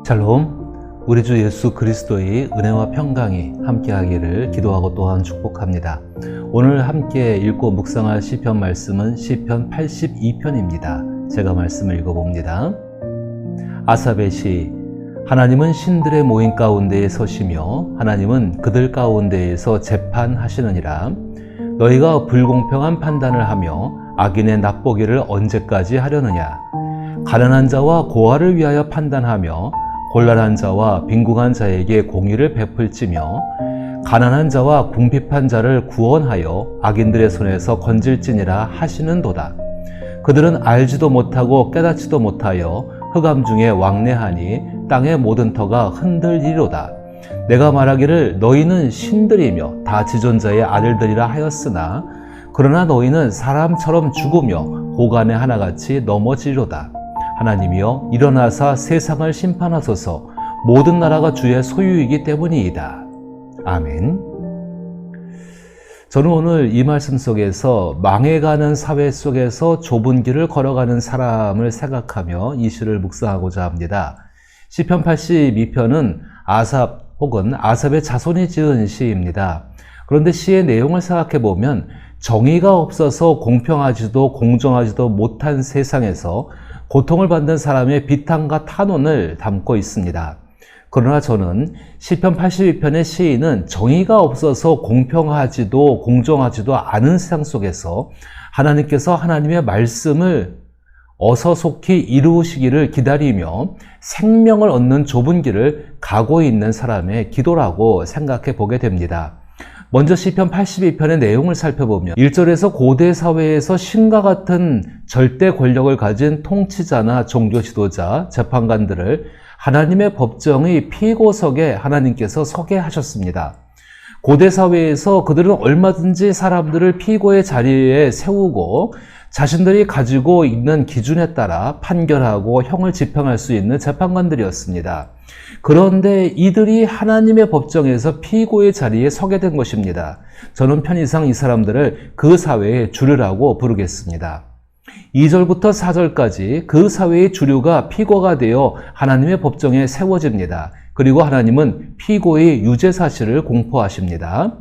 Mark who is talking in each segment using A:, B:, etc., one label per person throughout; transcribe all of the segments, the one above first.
A: 샬롬, 우리 주 예수 그리스도의 은혜와 평강이 함께하기를 기도하고 또한 축복합니다. 오늘 함께 읽고 묵상할 시편 말씀은 시편 82편입니다. 제가 말씀을 읽어봅니다. 아삽의 시. 하나님은 신들의 모임 가운데에 서시며 하나님은 그들 가운데에서 재판하시느니라. 너희가 불공평한 판단을 하며 악인의 납보기를 언제까지 하려느냐. 가난한 자와 고아를 위하여 판단하며 곤란한 자와 빈궁한 자에게 공의를 베풀지며 가난한 자와 궁핍한 자를 구원하여 악인들의 손에서 건질지니라 하시는도다. 그들은 알지도 못하고 깨닫지도 못하여 흑암 중에 왕래하니 땅의 모든 터가 흔들리로다. 내가 말하기를 너희는 신들이며 다 지존자의 아들들이라 하였으나 그러나 너희는 사람처럼 죽으며 고간의 하나같이 넘어지리로다. 하나님이여 일어나사 세상을 심판하소서. 모든 나라가 주의 소유이기 때문이이다. 아멘. 저는 오늘 이 말씀 속에서 망해가는 사회 속에서 좁은 길을 걸어가는 사람을 생각하며 이 시를 묵상하고자 합니다. 시편 82편은 아삽 혹은 아삽의 자손이 지은 시입니다. 그런데 시의 내용을 생각해 보면 정의가 없어서 공평하지도 공정하지도 못한 세상에서 고통을 받는 사람의 비탄과 탄원을 담고 있습니다. 그러나 저는 시편 82편의 시인은 정의가 없어서 공평하지도 공정하지도 않은 세상 속에서 하나님께서 하나님의 말씀을 어서 속히 이루시기를 기다리며 생명을 얻는 좁은 길을 가고 있는 사람의 기도라고 생각해 보게 됩니다. 먼저 시편 82편의 내용을 살펴보면 1절에서 고대 사회에서 신과 같은 절대 권력을 가진 통치자나 종교 지도자, 재판관들을 하나님의 법정의 피고석에 하나님께서 서게 하셨습니다. 고대 사회에서 그들은 얼마든지 사람들을 피고의 자리에 세우고 자신들이 가지고 있는 기준에 따라 판결하고 형을 집행할 수 있는 재판관들이었습니다. 그런데 이들이 하나님의 법정에서 피고의 자리에 서게 된 것입니다. 저는 편의상 이 사람들을 그 사회의 주류라고 부르겠습니다. 2절부터 4절까지 그 사회의 주류가 피고가 되어 하나님의 법정에 세워집니다. 그리고 하나님은 피고의 유죄 사실을 공포하십니다.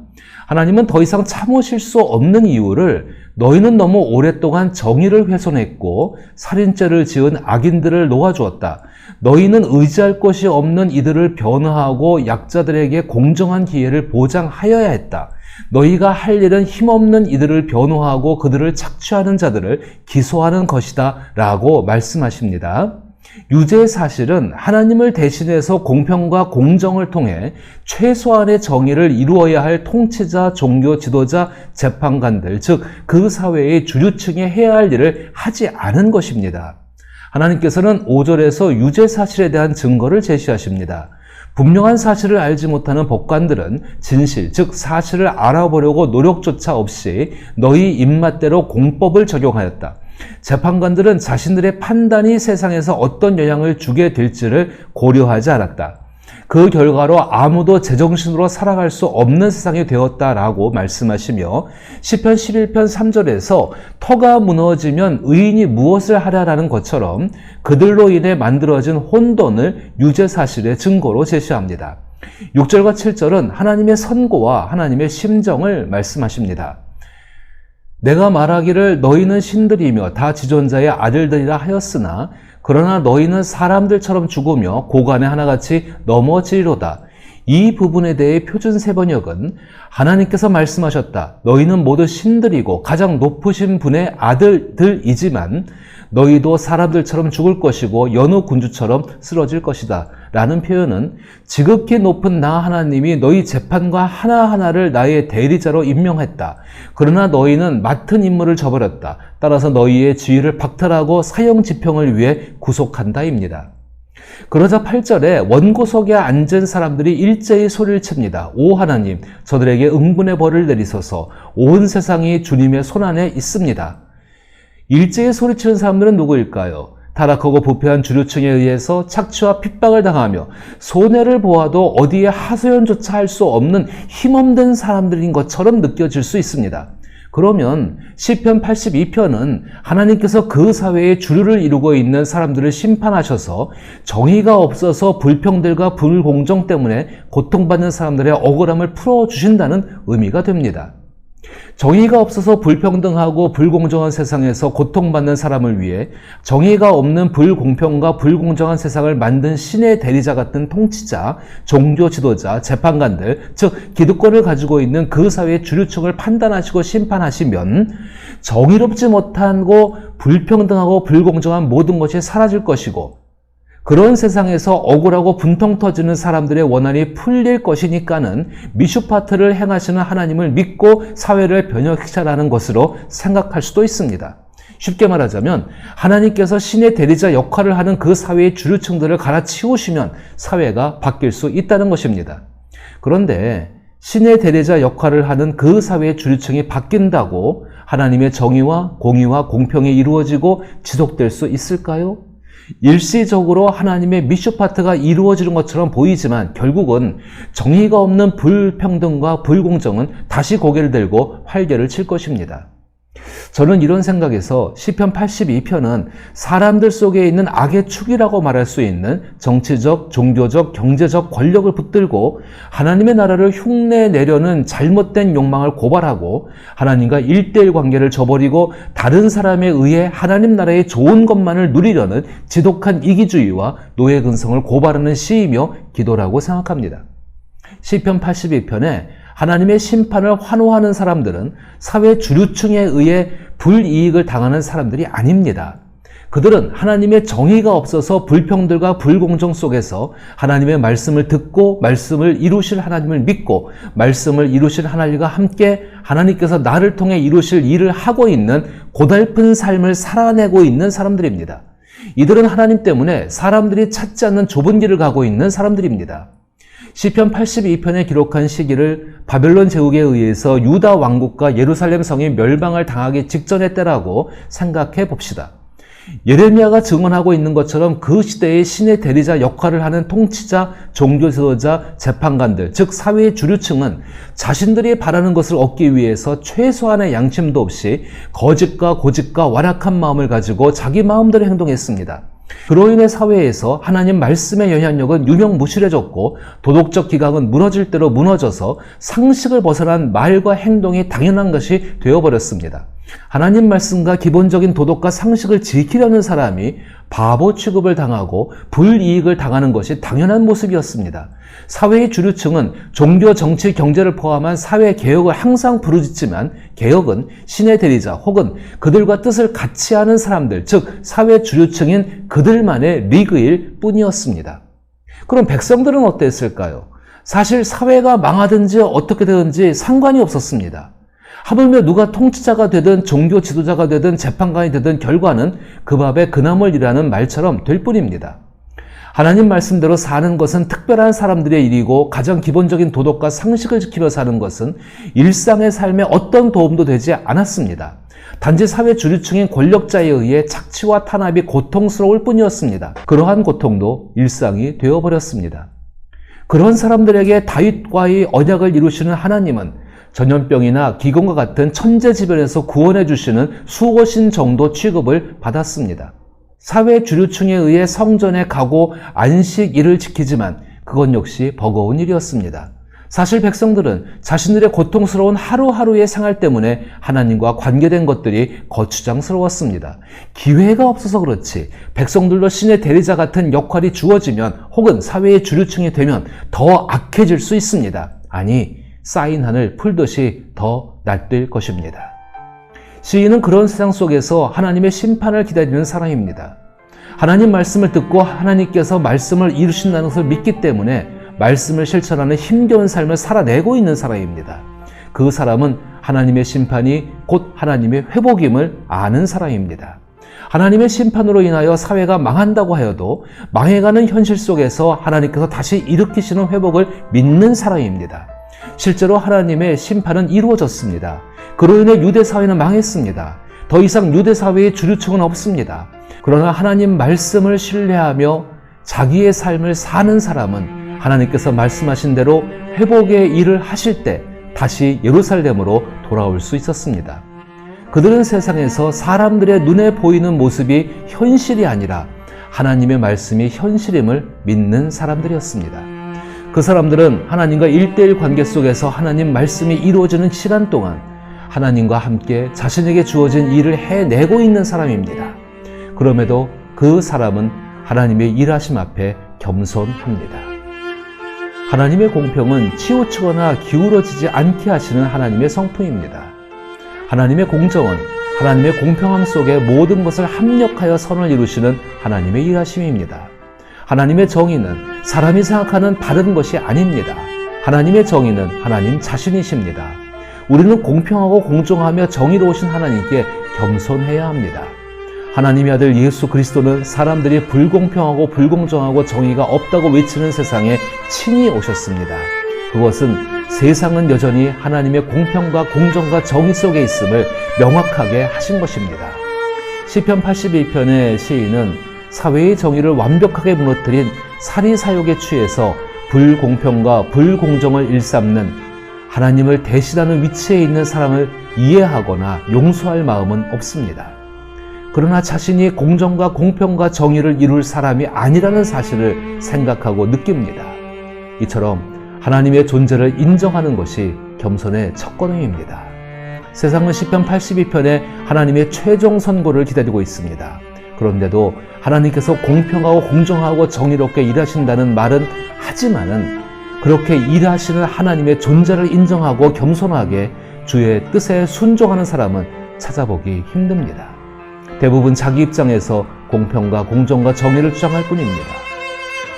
A: 하나님은 더 이상 참으실 수 없는 이유를 너희는 너무 오랫동안 정의를 훼손했고 살인죄를 지은 악인들을 놓아주었다. 너희는 의지할 것이 없는 이들을 변호하고 약자들에게 공정한 기회를 보장하여야 했다. 너희가 할 일은 힘없는 이들을 변호하고 그들을 착취하는 자들을 기소하는 것이다 라고 말씀하십니다. 유죄의 사실은 하나님을 대신해서 공평과 공정을 통해 최소한의 정의를 이루어야 할 통치자, 종교 지도자, 재판관들, 즉 그 사회의 주류층이 해야 할 일을 하지 않은 것입니다. 하나님께서는 5절에서 유죄 사실에 대한 증거를 제시하십니다. 분명한 사실을 알지 못하는 법관들은 진실, 즉 사실을 알아보려고 노력조차 없이 너희 입맛대로 공법을 적용하였다. 재판관들은 자신들의 판단이 세상에서 어떤 영향을 주게 될지를 고려하지 않았다. 그 결과로 아무도 제정신으로 살아갈 수 없는 세상이 되었다라고 말씀하시며 시편 11편 3절에서 터가 무너지면 의인이 무엇을 하랴라는 것처럼 그들로 인해 만들어진 혼돈을 유죄 사실의 증거로 제시합니다. 6절과 7절은 하나님의 선고와 하나님의 심정을 말씀하십니다. 내가 말하기를 너희는 신들이며 다 지존자의 아들들이라 하였으나 그러나 너희는 사람들처럼 죽으며 고간의 하나같이 넘어지리로다. 이 부분에 대해 표준 세번역은 하나님께서 말씀하셨다. 너희는 모두 신들이고 가장 높으신 분의 아들들이지만 너희도 사람들처럼 죽을 것이고 여느 군주처럼 쓰러질 것이다 라는 표현은 지극히 높은 나 하나님이 너희 재판과 하나하나를 나의 대리자로 임명했다. 그러나 너희는 맡은 임무를 저버렸다. 따라서 너희의 지위를 박탈하고 사형 집행을 위해 구속한다입니다. 그러자 8절에 원고석에 앉은 사람들이 일제히 소리를 칩니다. 오 하나님, 저들에게 응분의 벌을 내리소서. 온 세상이 주님의 손안에 있습니다. 일제히 소리치는 사람들은 누구일까요? 타락하고 부패한 주류층에 의해서 착취와 핍박을 당하며 손해를 보아도 어디에 하소연조차 할 수 없는 힘없는 사람들인 것처럼 느껴질 수 있습니다. 그러면 시편 82편은 하나님께서 그 사회의 주류를 이루고 있는 사람들을 심판하셔서 정의가 없어서 불평들과 불공정 때문에 고통받는 사람들의 억울함을 풀어주신다는 의미가 됩니다. 정의가 없어서 불평등하고 불공정한 세상에서 고통받는 사람을 위해 정의가 없는 불공평과 불공정한 세상을 만든 신의 대리자 같은 통치자, 종교 지도자, 재판관들, 즉 기득권을 가지고 있는 그 사회의 주류층을 판단하시고 심판하시면 정의롭지 못하고 불평등하고 불공정한 모든 것이 사라질 것이고, 그런 세상에서 억울하고 분통 터지는 사람들의 원한이 풀릴 것이니까는 미슈파트를 행하시는 하나님을 믿고 사회를 변혁시켜라는 것으로 생각할 수도 있습니다. 쉽게 말하자면 하나님께서 신의 대리자 역할을 하는 그 사회의 주류층들을 갈아치우시면 사회가 바뀔 수 있다는 것입니다. 그런데 신의 대리자 역할을 하는 그 사회의 주류층이 바뀐다고 하나님의 정의와 공의와 공평이 이루어지고 지속될 수 있을까요? 일시적으로 하나님의 미슈파트가 이루어지는 것처럼 보이지만 결국은 정의가 없는 불평등과 불공정은 다시 고개를 들고 활개를 칠 것입니다. 저는 이런 생각에서 시편 82편은 사람들 속에 있는 악의 축이라고 말할 수 있는 정치적, 종교적, 경제적 권력을 붙들고 하나님의 나라를 흉내내려는 잘못된 욕망을 고발하고 하나님과 1:1 관계를 저버리고 다른 사람에 의해 하나님 나라의 좋은 것만을 누리려는 지독한 이기주의와 노예 근성을 고발하는 시이며 기도라고 생각합니다. 시편 82편에 하나님의 심판을 환호하는 사람들은 사회 주류층에 의해 불이익을 당하는 사람들이 아닙니다. 그들은 하나님의 정의가 없어서 불평들과 불공정 속에서 하나님의 말씀을 듣고 말씀을 이루실 하나님을 믿고 말씀을 이루실 하나님과 함께 하나님께서 나를 통해 이루실 일을 하고 있는 고달픈 삶을 살아내고 있는 사람들입니다. 이들은 하나님 때문에 사람들이 찾지 않는 좁은 길을 가고 있는 사람들입니다. 시편 82편에 기록한 시기를 바벨론 제국에 의해서 유다 왕국과 예루살렘 성이 멸망을 당하기 직전의 때라고 생각해 봅시다. 예레미야가 증언하고 있는 것처럼 그 시대의 신의 대리자 역할을 하는 통치자, 종교 지도자, 재판관들, 즉 사회의 주류층은 자신들이 바라는 것을 얻기 위해서 최소한의 양심도 없이 거짓과 고집과 완악한 마음을 가지고 자기 마음대로 행동했습니다. 그로 인해 사회에서 하나님 말씀의 영향력은 유명무실해졌고 도덕적 기강은 무너질 대로 무너져서 상식을 벗어난 말과 행동이 당연한 것이 되어버렸습니다. 하나님 말씀과 기본적인 도덕과 상식을 지키려는 사람이 바보 취급을 당하고 불이익을 당하는 것이 당연한 모습이었습니다. 사회의 주류층은 종교, 정치, 경제를 포함한 사회 개혁을 항상 부르짖지만 개혁은 신의 대리자 혹은 그들과 뜻을 같이 하는 사람들, 즉 사회 주류층인 그들만의 리그일 뿐이었습니다. 그럼 백성들은 어땠을까요? 사실 사회가 망하든지 어떻게 되든지 상관이 없었습니다. 하물며 누가 통치자가 되든 종교 지도자가 되든 재판관이 되든 결과는 그 밥에 그나물이라는 말처럼 될 뿐입니다. 하나님 말씀대로 사는 것은 특별한 사람들의 일이고 가장 기본적인 도덕과 상식을 지키며 사는 것은 일상의 삶에 어떤 도움도 되지 않았습니다. 단지 사회 주류층인 권력자에 의해 착취와 탄압이 고통스러울 뿐이었습니다. 그러한 고통도 일상이 되어버렸습니다. 그런 사람들에게 다윗과의 언약을 이루시는 하나님은 전염병이나 기근과 같은 천재지변에서 구원해 주시는 수호신 정도 취급을 받았습니다. 사회 주류층에 의해 성전에 가고 안식일을 지키지만 그건 역시 버거운 일이었습니다. 사실 백성들은 자신들의 고통스러운 하루하루의 생활 때문에 하나님과 관계된 것들이 거추장스러웠습니다. 기회가 없어서 그렇지 백성들도 신의 대리자 같은 역할이 주어지면 혹은 사회의 주류층이 되면 더 악해질 수 있습니다. 아니, 쌓인 한을 풀듯이 더 날뛸 것입니다. 시인은 그런 세상 속에서 하나님의 심판을 기다리는 사람입니다. 하나님 말씀을 듣고 하나님께서 말씀을 이루신다는 것을 믿기 때문에 말씀을 실천하는 힘겨운 삶을 살아내고 있는 사람입니다. 그 사람은 하나님의 심판이 곧 하나님의 회복임을 아는 사람입니다. 하나님의 심판으로 인하여 사회가 망한다고 하여도 망해가는 현실 속에서 하나님께서 다시 일으키시는 회복을 믿는 사람입니다. 실제로 하나님의 심판은 이루어졌습니다. 그로 인해 유대 사회는 망했습니다. 더 이상 유대 사회의 주류층은 없습니다. 그러나 하나님 말씀을 신뢰하며 자기의 삶을 사는 사람은 하나님께서 말씀하신 대로 회복의 일을 하실 때 다시 예루살렘으로 돌아올 수 있었습니다. 그들은 세상에서 사람들의 눈에 보이는 모습이 현실이 아니라 하나님의 말씀이 현실임을 믿는 사람들이었습니다. 그 사람들은 하나님과 1:1 관계 속에서 하나님 말씀이 이루어지는 시간 동안 하나님과 함께 자신에게 주어진 일을 해내고 있는 사람입니다. 그럼에도 그 사람은 하나님의 일하심 앞에 겸손합니다. 하나님의 공평은 치우치거나 기울어지지 않게 하시는 하나님의 성품입니다. 하나님의 공정은 하나님의 공평함 속에 모든 것을 합력하여 선을 이루시는 하나님의 일하심입니다. 하나님의 정의는 사람이 생각하는 다른 것이 아닙니다. 하나님의 정의는 하나님 자신이십니다. 우리는 공평하고 공정하며 정의로우신 하나님께 겸손해야 합니다. 하나님의 아들 예수 그리스도는 사람들이 불공평하고 불공정하고 정의가 없다고 외치는 세상에 친히 오셨습니다. 그것은 세상은 여전히 하나님의 공평과 공정과 정의 속에 있음을 명확하게 하신 것입니다. 시편 81편의 시인은 사회의 정의를 완벽하게 무너뜨린 사리사욕에 취해서 불공평과 불공정을 일삼는 하나님을 대신하는 위치에 있는 사람을 이해하거나 용서할 마음은 없습니다. 그러나 자신이 공정과 공평과 정의를 이룰 사람이 아니라는 사실을 생각하고 느낍니다. 이처럼 하나님의 존재를 인정하는 것이 겸손의 첫걸음입니다. 세상은 시편 82편에 하나님의 최종 선고를 기다리고 있습니다. 그런데도 하나님께서 공평하고 공정하고 정의롭게 일하신다는 말은 하지만은 그렇게 일하시는 하나님의 존재를 인정하고 겸손하게 주의 뜻에 순종하는 사람은 찾아보기 힘듭니다. 대부분 자기 입장에서 공평과 공정과 정의를 주장할 뿐입니다.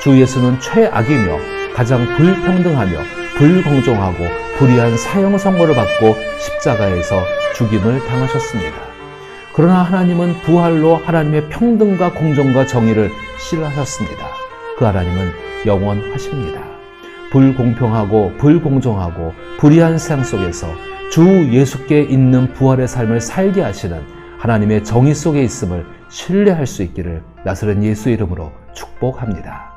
A: 주 예수는 최악이며 가장 불평등하며 불공정하고 불의한 사형 선고를 받고 십자가에서 죽임을 당하셨습니다. 그러나 하나님은 부활로 하나님의 평등과 공정과 정의를 실하셨습니다. 그 하나님은 영원하십니다. 불공평하고 불공정하고 불의한 세상 속에서 주 예수께 있는 부활의 삶을 살게 하시는 하나님의 정의 속에 있음을 신뢰할 수 있기를 나사렛 예수 이름으로 축복합니다.